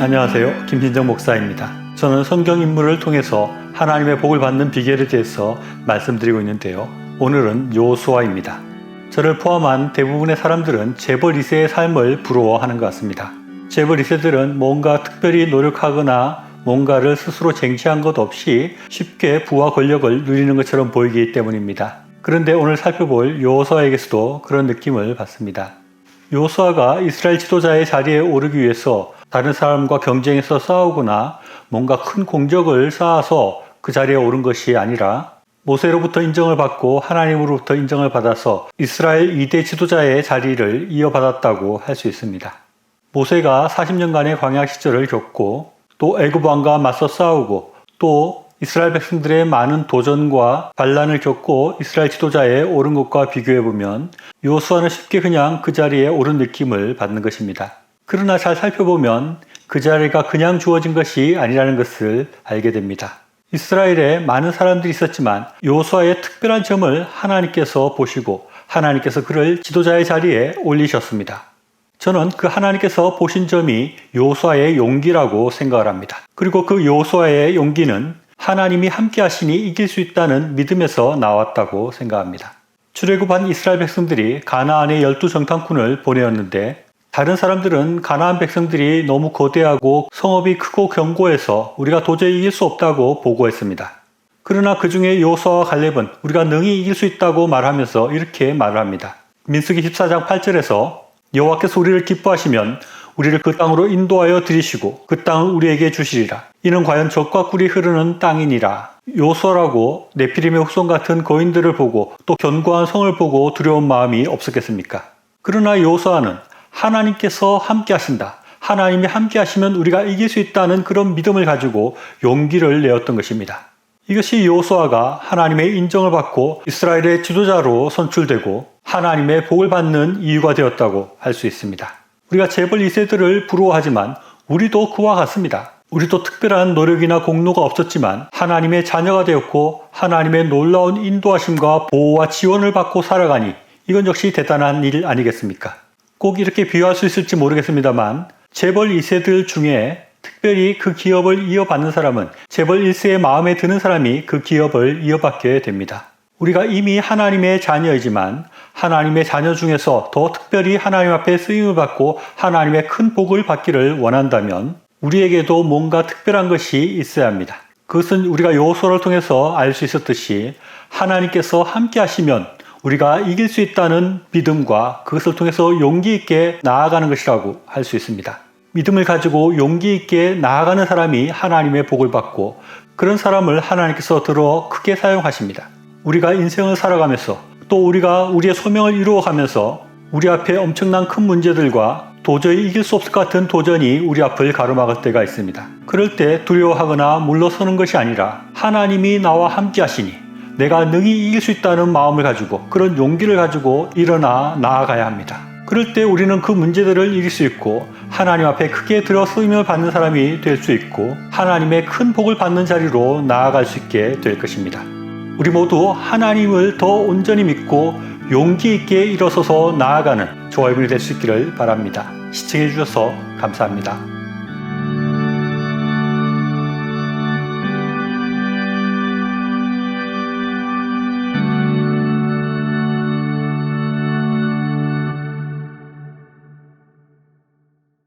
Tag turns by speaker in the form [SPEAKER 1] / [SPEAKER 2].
[SPEAKER 1] 안녕하세요. 김진정 목사입니다. 저는 성경 인물을 통해서 하나님의 복을 받는 비결에 대해서 말씀드리고 있는데요. 오늘은 여호수아입니다. 저를 포함한 대부분의 사람들은 재벌 2세의 삶을 부러워하는 것 같습니다. 재벌 2세들은 뭔가 특별히 노력하거나 뭔가를 스스로 쟁취한 것 없이 쉽게 부와 권력을 누리는 것처럼 보이기 때문입니다. 그런데 오늘 살펴볼 여호수아에게서도 그런 느낌을 받습니다. 여호수아가 이스라엘 지도자의 자리에 오르기 위해서 다른 사람과 경쟁해서 싸우거나 뭔가 큰 공적을 쌓아서 그 자리에 오른 것이 아니라 모세로부터 인정을 받고 하나님으로부터 인정을 받아서 이스라엘 2대 지도자의 자리를 이어받았다고 할 수 있습니다. 모세가 40년간의 광야 시절을 겪고 또 애굽 왕과 맞서 싸우고 또 이스라엘 백성들의 많은 도전과 반란을 겪고 이스라엘 지도자에 오른 것과 비교해보면 여호수아는 쉽게 그냥 그 자리에 오른 느낌을 받는 것입니다. 그러나 잘 살펴보면 그 자리가 그냥 주어진 것이 아니라는 것을 알게 됩니다. 이스라엘에 많은 사람들이 있었지만 여호수아의 특별한 점을 하나님께서 보시고 하나님께서 그를 지도자의 자리에 올리셨습니다. 저는 그 하나님께서 보신 점이 여호수아의 용기라고 생각을 합니다. 그리고 그 여호수아의 용기는 하나님이 함께 하시니 이길 수 있다는 믿음에서 나왔다고 생각합니다. 출애굽한 이스라엘 백성들이 가나안의 12정탐꾼을 보내었는데 다른 사람들은 가나안 백성들이 너무 거대하고 성읍이 크고 견고해서 우리가 도저히 이길 수 없다고 보고했습니다. 그러나 그 중에 여호수아와 갈렙은 우리가 능히 이길 수 있다고 말하면서 이렇게 말을 합니다. 민수기 14장 8절에서 여호와께서 우리를 기뻐하시면 우리를 그 땅으로 인도하여 들이시고 그 땅을 우리에게 주시리라. 이는 과연 젖과 꿀이 흐르는 땅이니라. 여호수아라고 네피림의 후손 같은 거인들을 보고 또 견고한 성을 보고 두려운 마음이 없었겠습니까? 그러나 여호수아는 하나님께서 함께 하신다. 하나님이 함께 하시면 우리가 이길 수 있다는 그런 믿음을 가지고 용기를 내었던 것입니다. 이것이 여호수아가 하나님의 인정을 받고 이스라엘의 지도자로 선출되고 하나님의 복을 받는 이유가 되었다고 할 수 있습니다. 우리가 재벌 2세들을 부러워하지만 우리도 그와 같습니다. 우리도 특별한 노력이나 공로가 없었지만 하나님의 자녀가 되었고 하나님의 놀라운 인도하심과 보호와 지원을 받고 살아가니 이건 역시 대단한 일 아니겠습니까? 꼭 이렇게 비유할 수 있을지 모르겠습니다만 재벌 2세들 중에 특별히 그 기업을 이어받는 사람은 재벌 1세의 마음에 드는 사람이 그 기업을 이어받게 됩니다. 우리가 이미 하나님의 자녀이지만 하나님의 자녀 중에서 더 특별히 하나님 앞에 쓰임을 받고 하나님의 큰 복을 받기를 원한다면 우리에게도 뭔가 특별한 것이 있어야 합니다. 그것은 우리가 여호수아를 통해서 알 수 있었듯이 하나님께서 함께 하시면 우리가 이길 수 있다는 믿음과 그것을 통해서 용기 있게 나아가는 것이라고 할 수 있습니다. 믿음을 가지고 용기 있게 나아가는 사람이 하나님의 복을 받고 그런 사람을 하나님께서 들어 크게 사용하십니다. 우리가 인생을 살아가면서 또 우리가 우리의 소명을 이루어가면서 우리 앞에 엄청난 큰 문제들과 도저히 이길 수 없을 것 같은 도전이 우리 앞을 가로막을 때가 있습니다. 그럴 때 두려워하거나 물러서는 것이 아니라 하나님이 나와 함께 하시니 내가 능히 이길 수 있다는 마음을 가지고 그런 용기를 가지고 일어나 나아가야 합니다. 그럴 때 우리는 그 문제들을 이길 수 있고 하나님 앞에 크게 들어 쓰임을 받는 사람이 될 수 있고 하나님의 큰 복을 받는 자리로 나아갈 수 있게 될 것입니다. 우리 모두 하나님을 더 온전히 믿고 용기 있게 일어서서 나아가는 저와 여러분이 될 수 있기를 바랍니다. 시청해 주셔서 감사합니다.